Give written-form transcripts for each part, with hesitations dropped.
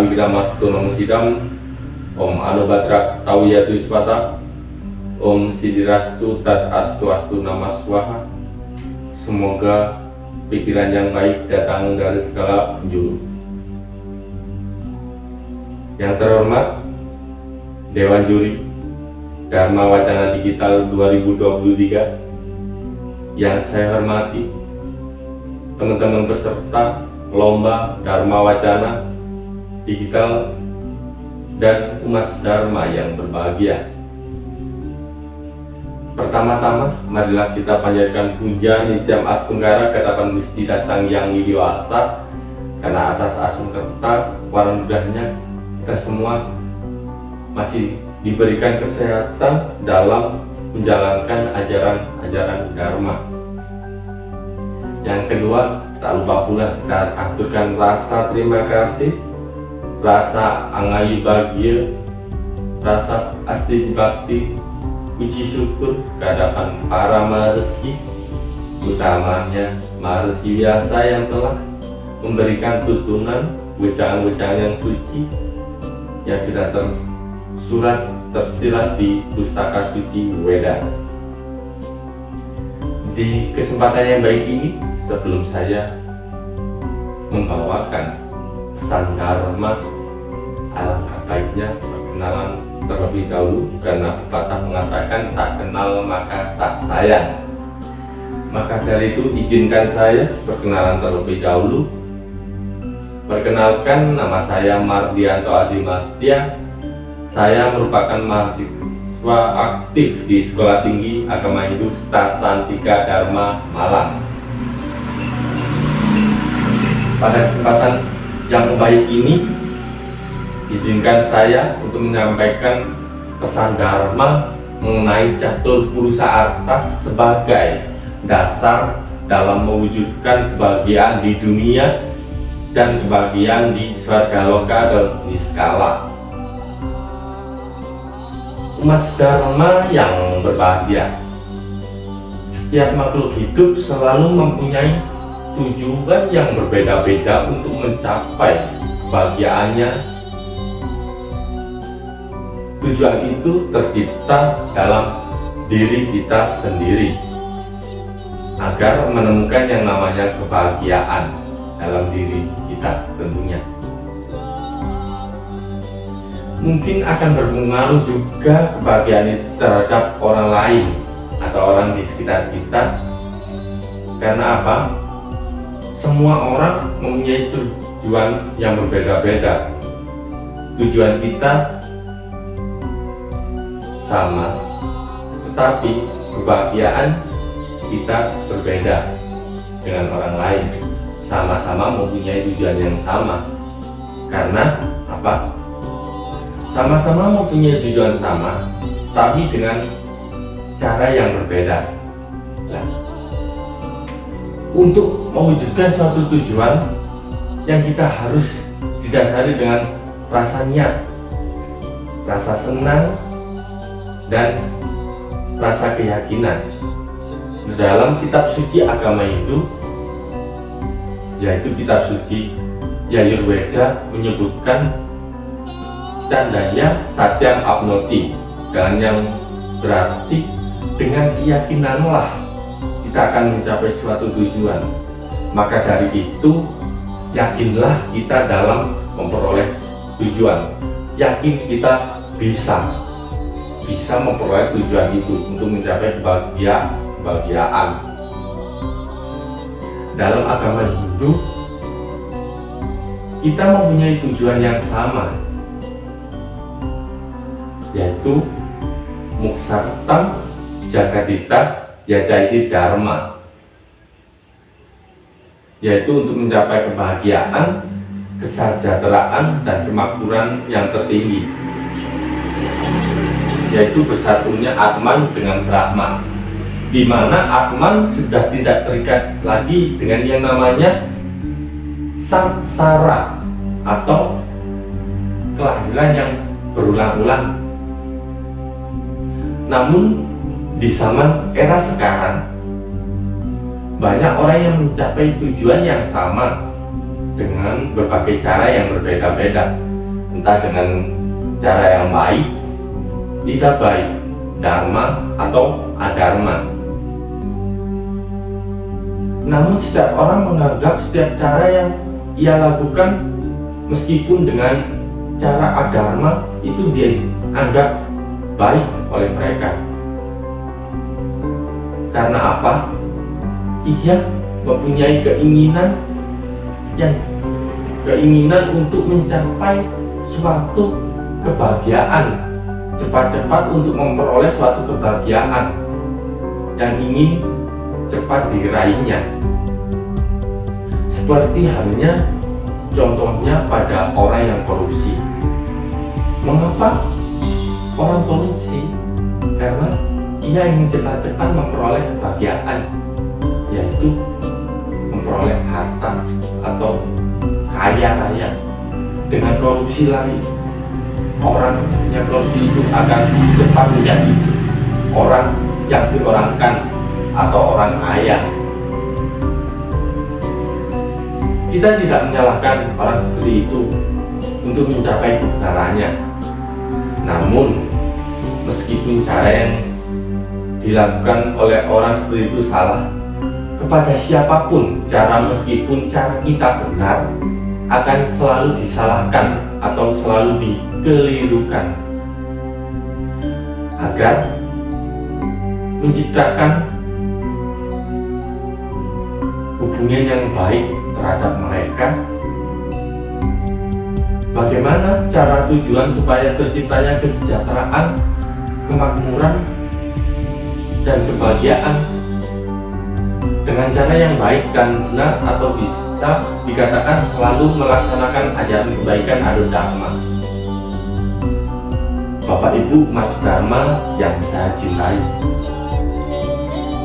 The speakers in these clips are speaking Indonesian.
Saligramastuna Musidam, Om Anubhadra Tawiyatu Swata, Om Sidirastu Tat Astu Astu Namaswaha. Semoga pikiran yang baik datang dari segala penjuru. Yang terhormat Dewan Juri Dharma Wacana Digital 2023, yang saya hormati teman-teman peserta Lomba Dharma Wacana Digital dan umat Dharma yang berbahagia. Pertama-tama, marilah kita panjatkan puja Nityam Astunggara kedapan Gustira Sang Yang Widiwasa, karena atas asungkerta warandudahnya kita semua masih diberikan kesehatan dalam menjalankan ajaran-ajaran Dharma. Yang kedua, tak lupa pula kita aturkan rasa terima kasih, rasa angayi bahagia, rasa asti bakti, puji syukur kehadapan para maharsi, utamanya maharsi biasa yang telah memberikan tuntunan wejangan-wejangan yang suci yang sudah tersirat di Pustaka Suci Weda. Di kesempatan yang baik ini, sebelum saya membawakan pesan Dharma, alangkah baiknya perkenalan terlebih dahulu, karena pepatah mengatakan tak kenal maka tak sayang. Maka dari itu izinkan saya perkenalan terlebih dahulu. Perkenalkan, nama saya Mardianto Adimastia. Saya merupakan mahasiswa aktif di Sekolah Tinggi Agama Hindu Stasantika Dharma Malang. Pada kesempatan yang baik ini, izinkan saya untuk menyampaikan pesan Dharma mengenai Catur Purusa Artha sebagai dasar dalam mewujudkan kebahagiaan di dunia dan kebahagiaan di Swargaloka dan Niskala. Umat Dharma yang berbahagia, setiap makhluk hidup selalu mempunyai tujuan yang berbeda-beda untuk mencapai kebahagiaannya. Tujuan itu tercipta dalam diri kita sendiri, agar menemukan yang namanya kebahagiaan dalam diri kita tentunya. Mungkin akan berpengaruh juga kebahagiaan itu terhadap orang lain atau orang di sekitar kita. Karena apa? Semua orang mempunyai tujuan yang berbeda-beda. Tujuan kita sama, tetapi kebahagiaan kita berbeda dengan orang lain. Sama-sama mempunyai tujuan yang sama. Karena apa? Sama-sama mempunyai tujuan sama, tapi dengan cara yang berbeda. Nah, untuk mewujudkan suatu tujuan yang kita harus didasari dengan rasa niat, rasa senang, dan rasa keyakinan. Dalam kitab suci agama Hindu, yaitu kitab suci Yajurveda, menyebutkan Candaya Satyam Apnoti, dan yang berarti dengan keyakinanlah kita akan mencapai suatu tujuan. Maka dari itu, yakinlah kita dalam memperoleh tujuan. Yakin kita bisa memperoleh tujuan itu untuk mencapai kebahagiaan. Dalam agama Hindu, kita mempunyai tujuan yang sama, yaitu Muksartam Jagadita Yajaiti Dharma, yaitu untuk mencapai kebahagiaan, kesejahteraan, dan kemakmuran yang tertinggi, yaitu bersatunya Atman dengan Brahma, di mana Atman sudah tidak terikat lagi dengan yang namanya samsara atau kelahiran yang berulang-ulang. Namun di zaman era sekarang, banyak orang yang mencapai tujuan yang sama dengan berbagai cara yang berbeda-beda. entah dengan cara yang baik, tidak baik, dharma atau adharma. Namun setiap orang menganggap setiap cara yang ia lakukan meskipun dengan cara adharma itu dia anggap baik oleh mereka. Karena apa? Ia mempunyai keinginan untuk mencapai suatu kebahagiaan, cepat-cepat untuk memperoleh suatu kebahagiaan yang ingin cepat diraihnya. Seperti halnya contohnya pada orang yang korupsi. Mengapa orang korupsi? Karena ia ingin cepat-cepat memperoleh kebahagiaan, yaitu memperoleh harta atau kaya raya. Dengan korupsi lagi, orang yang korupsi itu akan cepat menjadi orang yang diorangkan atau orang kaya. Kita tidak menyalahkan orang seperti itu untuk mencapai kebenarannya. Namun, meskipun cara yang dilakukan oleh orang seperti itu salah, kepada siapapun meskipun cara kita benar akan selalu disalahkan atau selalu dikelirukan agar menciptakan hubungan yang baik terhadap mereka. Bagaimana cara tujuan supaya terciptanya kesejahteraan, kemakmuran, dan kebahagiaan dengan cara yang baik dan benar, atau bisa dikatakan selalu melaksanakan ajaran kebaikan atau dharma. Bapak Ibu Mas Dharma yang saya cintai,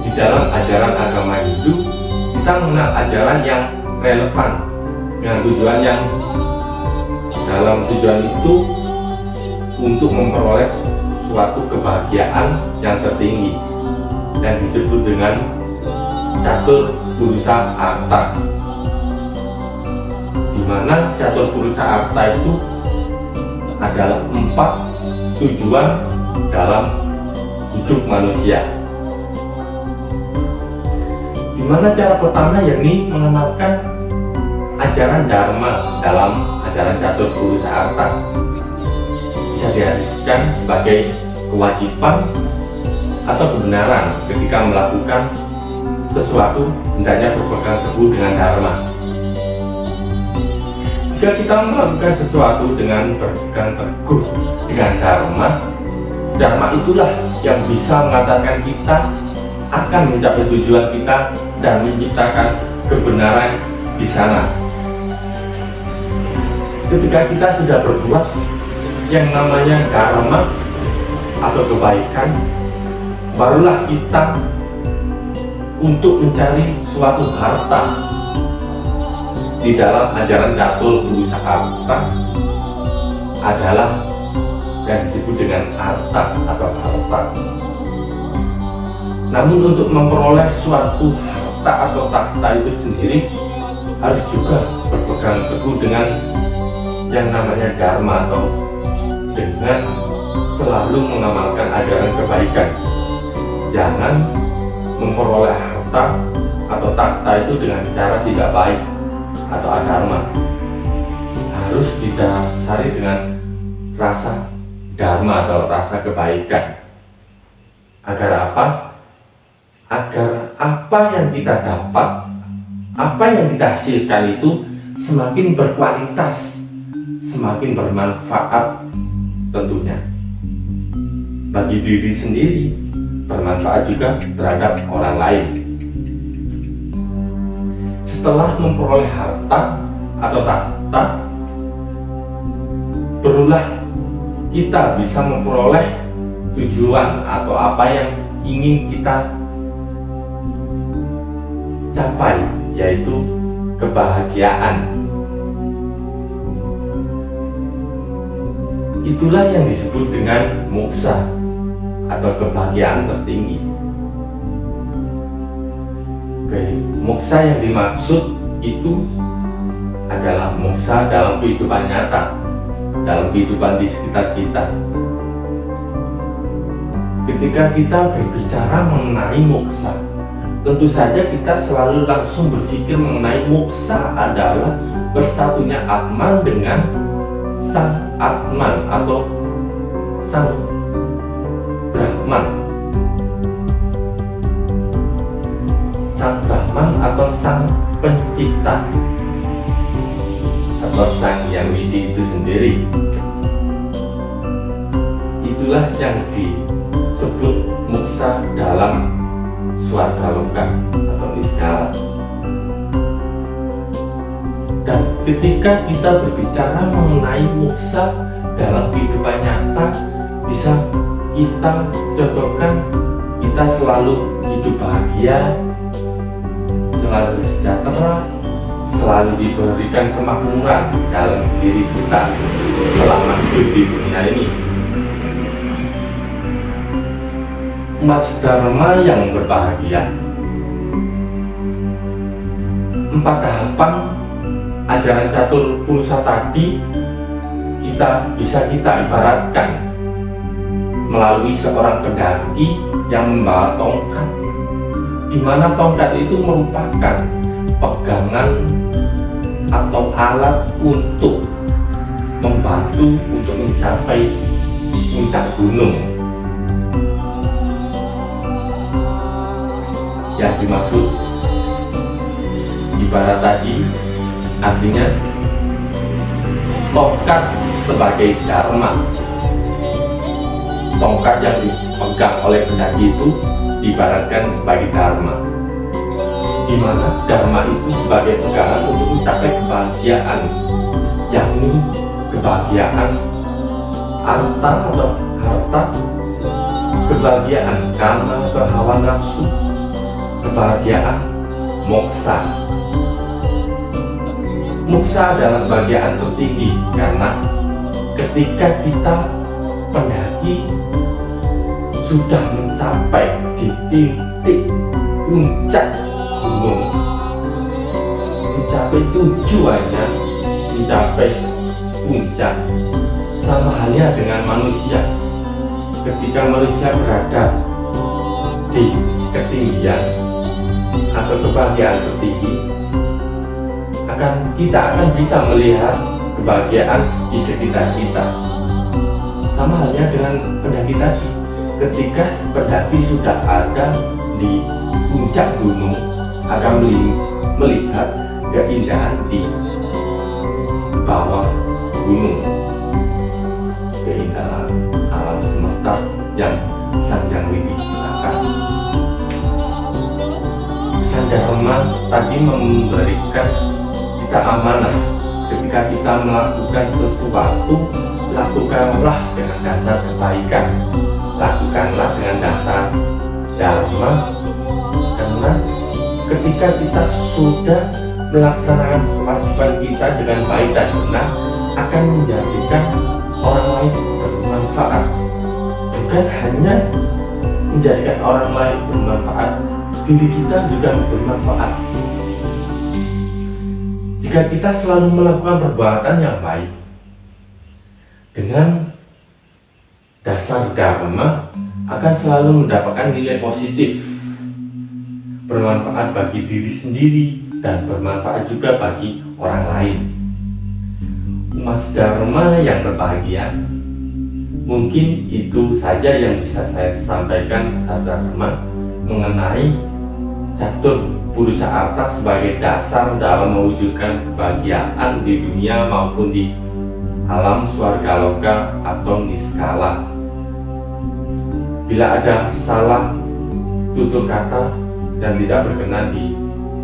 di dalam ajaran agama Hindu kita mengenal ajaran yang relevan dengan tujuan yang dalam tujuan itu untuk memperoleh suatu kebahagiaan yang tertinggi yang disebut dengan catur purusa arta, di mana catur purusa arta itu adalah 4 tujuan dalam hidup manusia. Di mana cara pertama yakni mengenalkan ajaran dharma dalam ajaran catur purusa arta bisa diartikan sebagai kewajiban atau kebenaran ketika melakukan sesuatu hendaknya berpegang teguh dengan dharma. Jika kita melakukan sesuatu dengan berpegang teguh dengan dharma itulah yang bisa mengatakan kita akan mencapai tujuan kita dan menciptakan kebenaran di sana. Ketika kita sudah berbuat yang namanya dharma atau kebaikan, barulah kita untuk mencari suatu harta. Di dalam ajaran catur purusa arta adalah yang disebut dengan arta atau harta. Namun untuk memperoleh suatu harta atau tahta itu sendiri harus juga berpegang teguh dengan yang namanya dharma atau dengan selalu mengamalkan ajaran kebaikan. Jangan memperoleh harta atau tahta itu dengan cara tidak baik atau adharma. Harus didasari dengan rasa dharma atau rasa kebaikan. Agar apa? Agar apa yang kita dapat, apa yang kita hasilkan itu semakin berkualitas, semakin bermanfaat tentunya bagi diri sendiri, bermanfaat juga terhadap orang lain. Setelah memperoleh harta atau tahta, barulah kita bisa memperoleh tujuan atau apa yang ingin kita capai, yaitu kebahagiaan. Itulah yang disebut dengan moksa atau kebahagiaan tertinggi. Oke, moksa yang dimaksud itu adalah moksa dalam kehidupan nyata, dalam kehidupan di sekitar kita. Ketika kita berbicara mengenai moksa, tentu saja kita selalu langsung berpikir mengenai moksa adalah bersatunya Atman dengan Sang Atman atau Sang Brahman. Sang Brahman atau Sang Pencipta atau Sang Yang Widi itu sendiri. Itulah yang disebut moksa dalam Swargaloka atau Niskala. Dan ketika kita berbicara mengenai moksa dalam kehidupan nyata, bisa kita contohkan kita selalu hidup bahagia, selalu sejahtera, selalu diberikan kemakmuran dalam diri kita selama hidup di dunia ini. Umat Dharma yang berbahagia. 4 tahapan ajaran catur purusa tadi bisa kita ibaratkan melalui seorang pendaki yang membawa tongkat, di mana tongkat itu merupakan pegangan atau alat untuk membantu untuk mencapai puncak gunung. Yang dimaksud ibarat tadi artinya tongkat sebagai dharma. Tongkat yang dipegang oleh pendaki itu diibaratkan sebagai dharma, di mana dharma itu sebagai pegangan untuk mencapai kebahagiaan, yakni kebahagiaan harta atau harta, kebahagiaan karma atau hawa nafsu, kebahagiaan moksa. Moksa adalah kebahagiaan tertinggi karena ketika kita pendaki sudah mencapai di titik puncak gunung, mencapai tujuannya, mencapai puncak, sama halnya dengan manusia. Ketika manusia berada di ketinggian atau kebahagiaan tertinggi, kita akan bisa melihat kebahagiaan di sekitar kita. Sama halnya dengan pendaki tadi, ketika pendaki sudah ada di puncak gunung, akan melihat keindahan di bawah gunung, keindahan alam semesta yang Sang Yang Widi ciptakan. Sang Dharma tadi memberikan kita amanah. Ketika kita melakukan sesuatu, lakukanlah dengan dasar kebaikan, lakukanlah dengan dasar dharma, karena ketika kita sudah melaksanakan kewajiban kita dengan baik dan benar, akan menjadikan orang lain bermanfaat. Bukan hanya menjadikan orang lain bermanfaat, diri kita juga bermanfaat. Jika kita selalu melakukan perbuatan yang baik dengan dasar dharma, akan selalu mendapatkan nilai positif, bermanfaat bagi diri sendiri dan bermanfaat juga bagi orang lain. Umat Dharma yang berbahagia, mungkin itu saja yang bisa saya sampaikan secara dharma mengenai catur purusa arta sebagai dasar dalam mewujudkan kebahagiaan di dunia maupun di alam Swargaloka atau Niskala. Bila ada salah tutur kata dan tidak berkenan di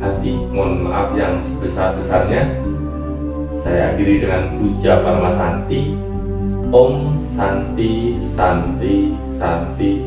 hati, mohon maaf yang sebesar-besarnya. Saya akhiri dengan puja Parama Santi. Om Santi Santi Santi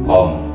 Om.